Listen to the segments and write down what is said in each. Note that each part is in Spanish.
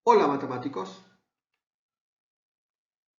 Hola matemáticos,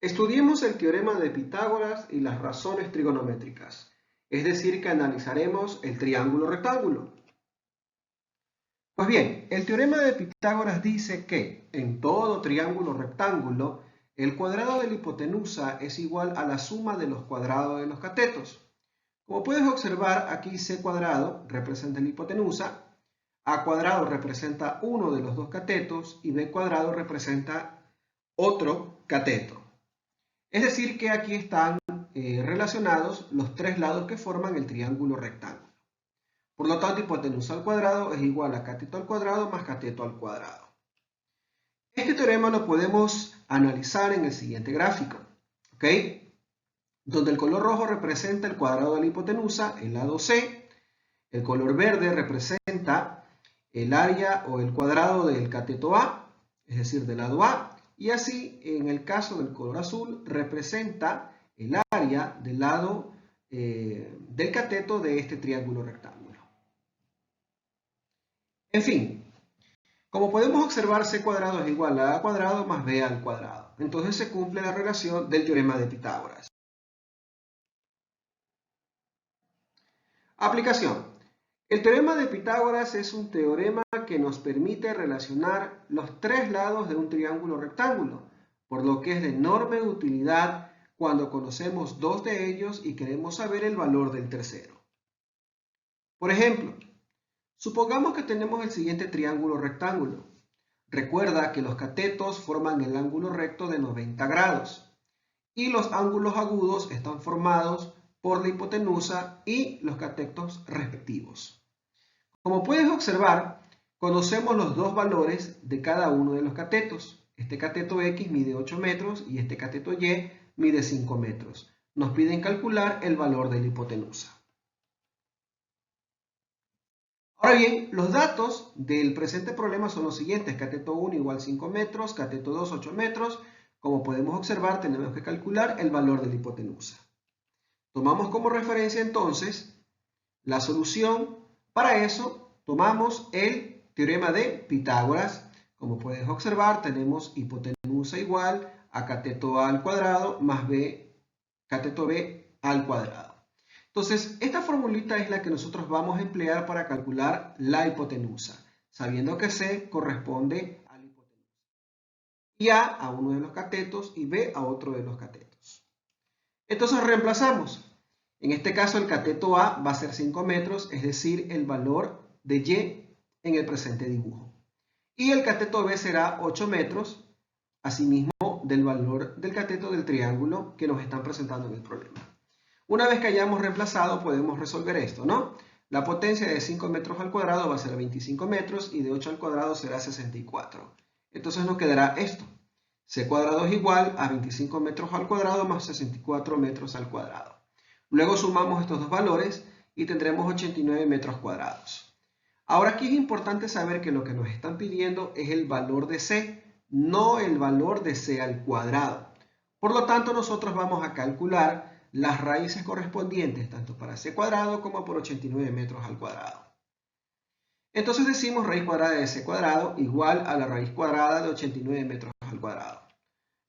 estudiemos el teorema de Pitágoras y las razones trigonométricas, es decir que analizaremos el triángulo rectángulo. Pues bien, el teorema de Pitágoras dice que en todo triángulo rectángulo el cuadrado de la hipotenusa es igual a la suma de los cuadrados de los catetos. Como puedes observar, aquí c cuadrado representa la hipotenusa, a cuadrado representa uno de los dos catetos y b cuadrado representa otro cateto. Es decir que aquí están relacionados los tres lados que forman el triángulo rectángulo. Por lo tanto, hipotenusa al cuadrado es igual a cateto al cuadrado más cateto al cuadrado. Este teorema lo podemos analizar en el siguiente gráfico, ¿ok? Donde el color rojo representa el cuadrado de la hipotenusa, el lado C. El color verde representa el área o el cuadrado del cateto A, es decir, del lado A. Y así, en el caso del color azul, representa el área del lado del cateto de este triángulo rectángulo. En fin, como podemos observar, c cuadrado es igual a cuadrado más b al cuadrado. Entonces se cumple la relación del teorema de Pitágoras. Aplicación. El teorema de Pitágoras es un teorema que nos permite relacionar los tres lados de un triángulo rectángulo, por lo que es de enorme utilidad cuando conocemos dos de ellos y queremos saber el valor del tercero. Por ejemplo, supongamos que tenemos el siguiente triángulo rectángulo. Recuerda que los catetos forman el ángulo recto de 90 grados y los ángulos agudos están formados por la hipotenusa y los catetos respectivos. Como puedes observar, conocemos los dos valores de cada uno de los catetos. Este cateto X mide 8 metros y este cateto Y mide 5 metros. Nos piden calcular el valor de la hipotenusa. Ahora bien, los datos del presente problema son los siguientes. Cateto 1 igual 5 metros, cateto 2 8 metros. Como podemos observar, tenemos que calcular el valor de la hipotenusa. Tomamos como referencia entonces la solución. Para eso tomamos el teorema de Pitágoras. Como puedes observar, tenemos hipotenusa igual a cateto A al cuadrado más b, cateto B al cuadrado. Entonces, esta formulita es la que nosotros vamos a emplear para calcular la hipotenusa, sabiendo que C corresponde a la hipotenusa. Y A uno de los catetos y B a otro de los catetos. Entonces reemplazamos. En este caso el cateto A va a ser 5 metros, es decir, el valor de Y en el presente dibujo. Y el cateto B será 8 metros, asimismo del valor del cateto del triángulo que nos están presentando en el problema. Una vez que hayamos reemplazado, podemos resolver esto, ¿no? La potencia de 5 metros al cuadrado va a ser 25 metros y de 8 al cuadrado será 64. Entonces nos quedará esto. C cuadrado es igual a 25 metros al cuadrado más 64 metros al cuadrado. Luego sumamos estos dos valores y tendremos 89 metros cuadrados. Ahora aquí es importante saber que lo que nos están pidiendo es el valor de C, no el valor de C al cuadrado. Por lo tanto, nosotros vamos a calcular las raíces correspondientes tanto para C cuadrado como por 89 metros al cuadrado. Entonces decimos raíz cuadrada de C cuadrado igual a la raíz cuadrada de 89 metros al cuadrado.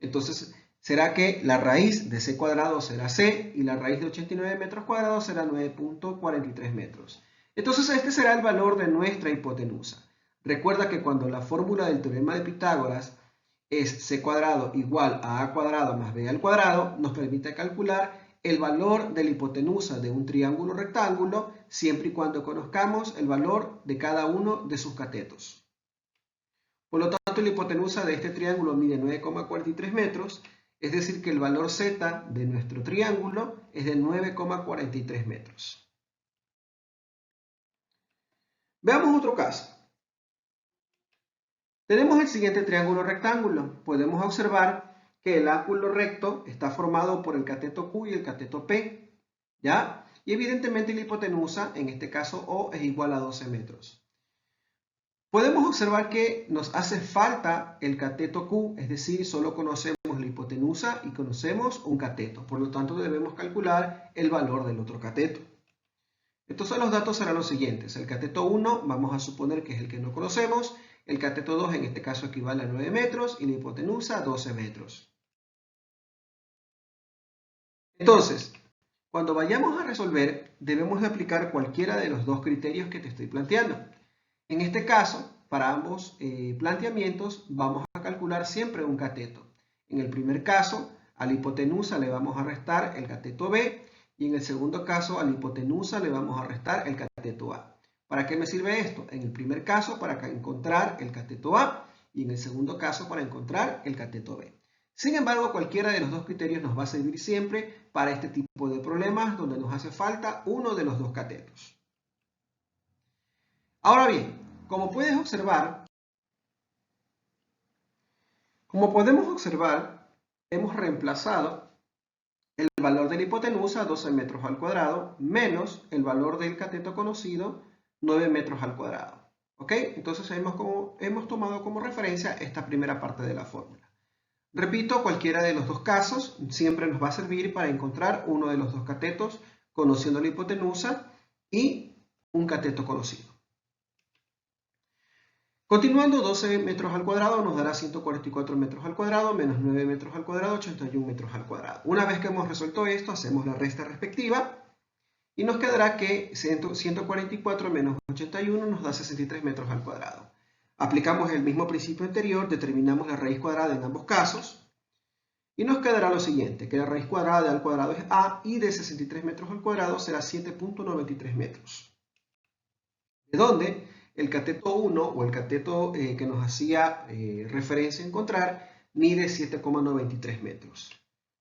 Entonces será que la raíz de C cuadrado será C y la raíz de 89 metros cuadrados será 9.43 metros. Entonces este será el valor de nuestra hipotenusa. Recuerda que cuando la fórmula del teorema de Pitágoras es C cuadrado igual a A cuadrado más B al cuadrado, nos permite calcular el valor de la hipotenusa de un triángulo rectángulo siempre y cuando conozcamos el valor de cada uno de sus catetos. Por lo tanto, la hipotenusa de este triángulo mide 9,43 metros, es decir que el valor Z de nuestro triángulo es de 9,43 metros. Veamos otro caso. Tenemos el siguiente triángulo rectángulo. Podemos observar que el ángulo recto está formado por el cateto Q y el cateto P, ¿ya? Y evidentemente la hipotenusa, en este caso O, es igual a 12 metros. Podemos observar que nos hace falta el cateto Q, es decir, solo conocemos la hipotenusa y conocemos un cateto. Por lo tanto, debemos calcular el valor del otro cateto. Entonces los datos serán los siguientes. El cateto 1 vamos a suponer que es el que no conocemos El cateto 2 en este caso equivale a 9 metros y la hipotenusa a 12 metros. Entonces, cuando vayamos a resolver, debemos de aplicar cualquiera de los dos criterios que te estoy planteando. En este caso, para ambos planteamientos, vamos a calcular siempre un cateto. En el primer caso, a la hipotenusa le vamos a restar el cateto B y en el segundo caso, a la hipotenusa le vamos a restar el cateto A. ¿Para qué me sirve esto? En el primer caso, para encontrar el cateto A y en el segundo caso, para encontrar el cateto B. Sin embargo, cualquiera de los dos criterios nos va a servir siempre para este tipo de problemas donde nos hace falta uno de los dos catetos. Ahora bien, como podemos observar, hemos reemplazado el valor de la hipotenusa, 12 metros al cuadrado, menos el valor del cateto conocido, 9 metros al cuadrado. ¿Ok? Entonces hemos tomado como referencia esta primera parte de la fórmula. Repito, cualquiera de los dos casos siempre nos va a servir para encontrar uno de los dos catetos conociendo la hipotenusa y un cateto conocido. Continuando, 12 metros al cuadrado nos dará 144 metros al cuadrado menos 9 metros al cuadrado, 81 metros al cuadrado. Una vez que hemos resuelto esto, hacemos la resta respectiva y nos quedará que 144 menos 81 nos da 63 metros al cuadrado. Aplicamos el mismo principio anterior, determinamos la raíz cuadrada en ambos casos y nos quedará lo siguiente, que la raíz cuadrada de A al cuadrado es A y de 63 metros al cuadrado será 7.93 metros. De donde el cateto 1 o el cateto que nos hacía referencia a encontrar mide 7,93 metros.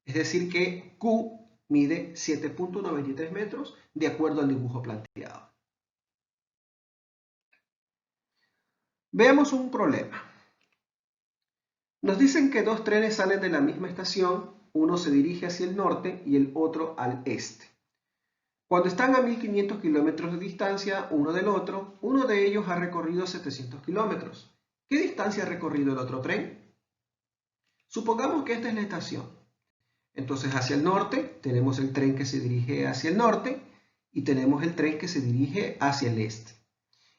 Es decir que Q mide 7.93 metros de acuerdo al dibujo planteado. Veamos un problema. Nos dicen que dos trenes salen de la misma estación, uno se dirige hacia el norte y el otro al este. Cuando están a 1500 kilómetros de distancia uno del otro, uno de ellos ha recorrido 700 kilómetros. ¿Qué distancia ha recorrido el otro tren? Supongamos que esta es la estación. Entonces hacia el norte tenemos el tren que se dirige hacia el norte y tenemos el tren que se dirige hacia el este.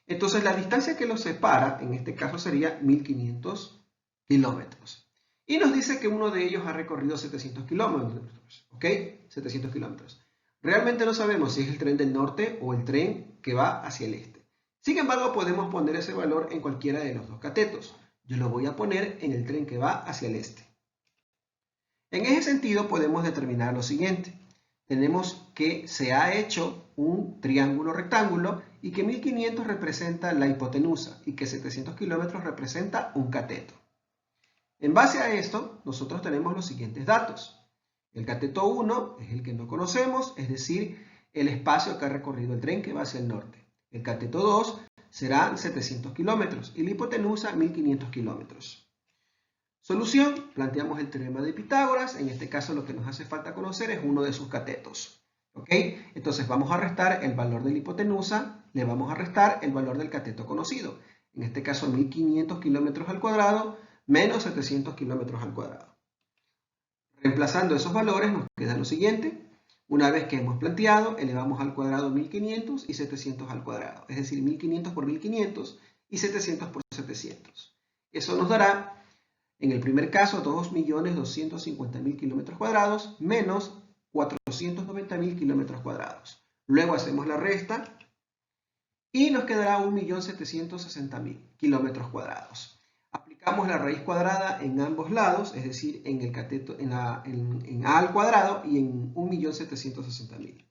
Entonces la distancia que los separa, en este caso sería 1500 kilómetros. Y nos dice que uno de ellos ha recorrido 700 kilómetros. ¿Ok? 700 kilómetros. Realmente no sabemos si es el tren del norte o el tren que va hacia el este. Sin embargo, podemos poner ese valor en cualquiera de los dos catetos. Yo lo voy a poner en el tren que va hacia el este. En ese sentido, podemos determinar lo siguiente. Tenemos que se ha hecho un triángulo rectángulo y que 1500 representa la hipotenusa y que 700 kilómetros representa un cateto. En base a esto, nosotros tenemos los siguientes datos. El cateto 1 es el que no conocemos, es decir, el espacio que ha recorrido el tren que va hacia el norte. El cateto 2 será 700 kilómetros y la hipotenusa 1500 kilómetros. Solución, planteamos el teorema de Pitágoras. En este caso lo que nos hace falta conocer es uno de sus catetos. ¿Ok? Entonces vamos a restar el valor de la hipotenusa, le vamos a restar el valor del cateto conocido. En este caso 1500 kilómetros al cuadrado menos 700 kilómetros al cuadrado. Reemplazando esos valores nos queda lo siguiente. Una vez que hemos planteado, elevamos al cuadrado 1500 y 700 al cuadrado. Es decir, 1500 por 1500 y 700 por 700. Eso nos dará, en el primer caso, 2.250.000 kilómetros cuadrados menos 490.000 kilómetros cuadrados. Luego hacemos la resta y nos quedará 1.760.000 kilómetros cuadrados. Aplicamos la raíz cuadrada en ambos lados, es decir, en el cateto, en A al cuadrado y en 1.760.000.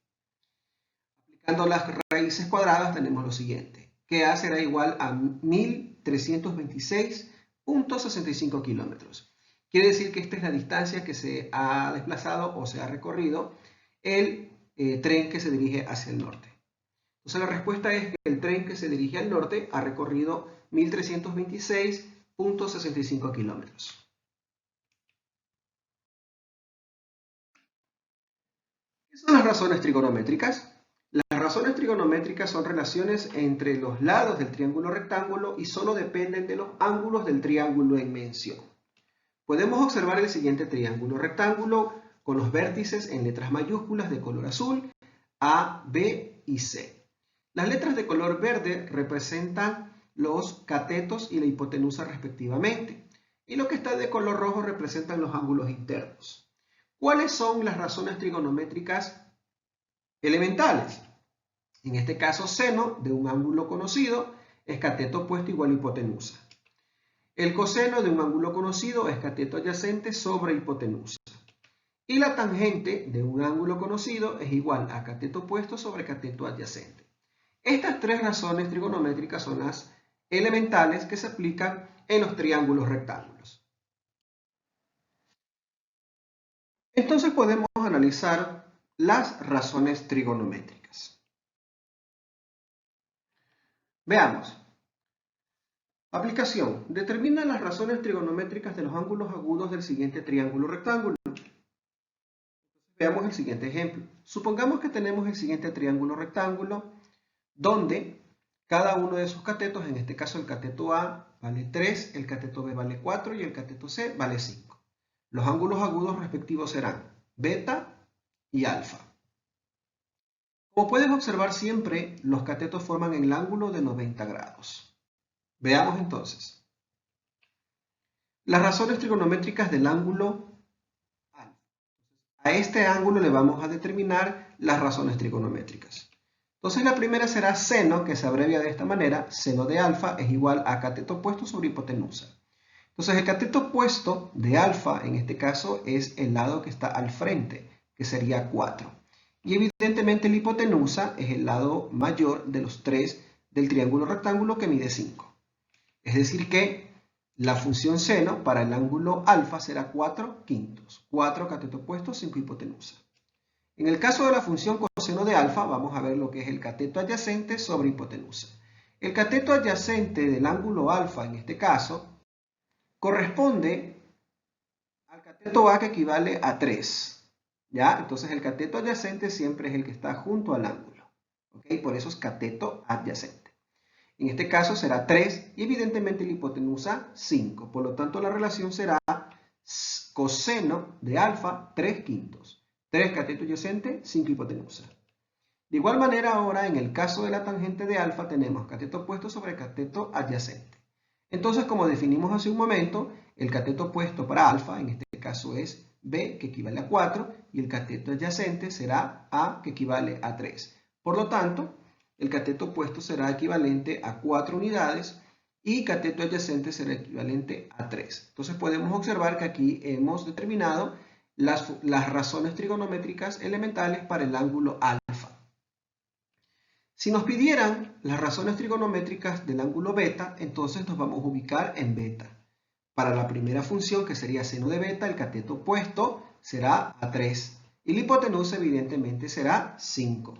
Aplicando las raíces cuadradas tenemos lo siguiente, que A será igual a 1.326.65 kilómetros. Quiere decir que esta es la distancia que se ha desplazado o se ha recorrido el tren que se dirige hacia el norte. Entonces la respuesta es que el tren que se dirige al norte ha recorrido 1.326.65 kilómetros. ¿Qué son las razones trigonométricas? Las razones trigonométricas son relaciones entre los lados del triángulo rectángulo y solo dependen de los ángulos del triángulo en mención. Podemos observar el siguiente triángulo rectángulo con los vértices en letras mayúsculas de color azul, A, B y C. Las letras de color verde representan los catetos y la hipotenusa respectivamente. Y lo que está de color rojo representan los ángulos internos. ¿Cuáles son las razones trigonométricas elementales? En este caso, seno de un ángulo conocido es cateto opuesto igual a hipotenusa. El coseno de un ángulo conocido es cateto adyacente sobre hipotenusa. Y la tangente de un ángulo conocido es igual a cateto opuesto sobre cateto adyacente. Estas tres razones trigonométricas son las elementales que se aplican en los triángulos rectángulos. Entonces podemos analizar las razones trigonométricas. Veamos. Aplicación. Determina las razones trigonométricas de los ángulos agudos del siguiente triángulo rectángulo. Veamos el siguiente ejemplo. Supongamos que tenemos el siguiente triángulo rectángulo donde cada uno de sus catetos, en este caso el cateto A vale 3, el cateto B vale 4 y el cateto C vale 5. Los ángulos agudos respectivos serán beta y alfa. Como puedes observar, siempre los catetos forman el ángulo de 90 grados. Veamos entonces. Las razones trigonométricas del ángulo alfa. A este ángulo le vamos a determinar las razones trigonométricas. Entonces la primera será seno, que se abrevia de esta manera. Seno de alfa es igual a cateto opuesto sobre hipotenusa. Entonces el cateto opuesto de alfa, en este caso, es el lado que está al frente, que sería 4. Y evidentemente la hipotenusa es el lado mayor de los 3 del triángulo rectángulo que mide 5. Es decir que la función seno para el ángulo alfa será 4 quintos. 4 cateto opuesto, 5 hipotenusa. En el caso de la función coseno de alfa, vamos a ver lo que es el cateto adyacente sobre hipotenusa. El cateto adyacente del ángulo alfa, en este caso, corresponde al cateto A, que equivale a 3. ¿Ya? Entonces el cateto adyacente siempre es el que está junto al ángulo. ¿Ok? Por eso es cateto adyacente. En este caso será 3 y evidentemente la hipotenusa 5. Por lo tanto la relación será coseno de alfa 3 quintos. 3 cateto adyacente, 5 hipotenusa. De igual manera ahora en el caso de la tangente de alfa tenemos cateto opuesto sobre cateto adyacente. Entonces, como definimos hace un momento, el cateto opuesto para alfa en este caso es B, que equivale a 4, y el cateto adyacente será A, que equivale a 3. Por lo tanto, el cateto opuesto será equivalente a 4 unidades y cateto adyacente será equivalente a 3. Entonces podemos observar que aquí hemos determinado las razones trigonométricas elementales para el ángulo alfa. Si nos pidieran las razones trigonométricas del ángulo beta, entonces nos vamos a ubicar en beta. Para la primera función, que sería seno de beta, el cateto opuesto será a 3 y la hipotenusa evidentemente será 5.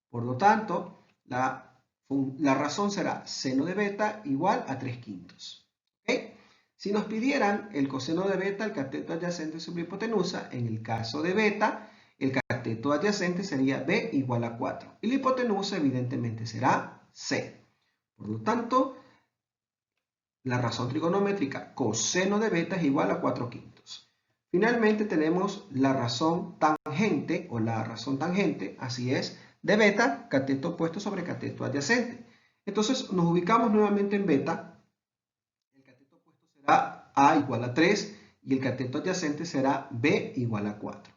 Por lo tanto, la razón será seno de beta igual a 3 quintos. ¿Okay? Si nos pidieran el coseno de beta, el cateto adyacente sobre hipotenusa, en el caso de beta, el cateto adyacente sería B igual a 4. Y la hipotenusa evidentemente será C. Por lo tanto, la razón trigonométrica coseno de beta es igual a 4 quintos. Finalmente tenemos la razón tangente, o la razón tangente, así es, de beta, cateto opuesto sobre cateto adyacente. Entonces nos ubicamos nuevamente en beta. El cateto opuesto será A igual a 3 y el cateto adyacente será B igual a 4.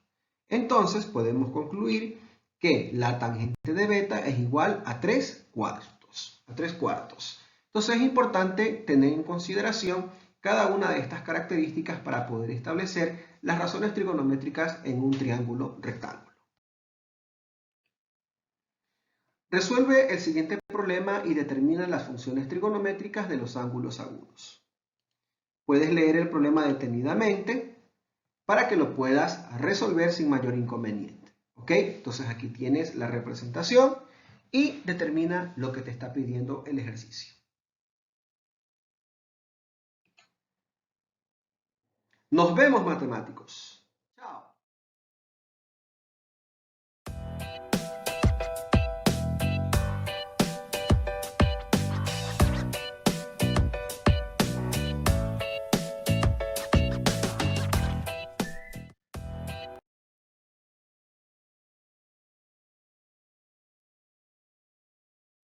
Entonces podemos concluir que la tangente de beta es igual a 3 cuartos. Entonces es importante tener en consideración cada una de estas características para poder establecer las razones trigonométricas en un triángulo rectángulo. Resuelve el siguiente problema y determina las funciones trigonométricas de los ángulos agudos. Puedes leer el problema detenidamente para que lo puedas resolver sin mayor inconveniente. ¿Ok? Entonces aquí tienes la representación y determina lo que te está pidiendo el ejercicio. Nos vemos, matemáticos.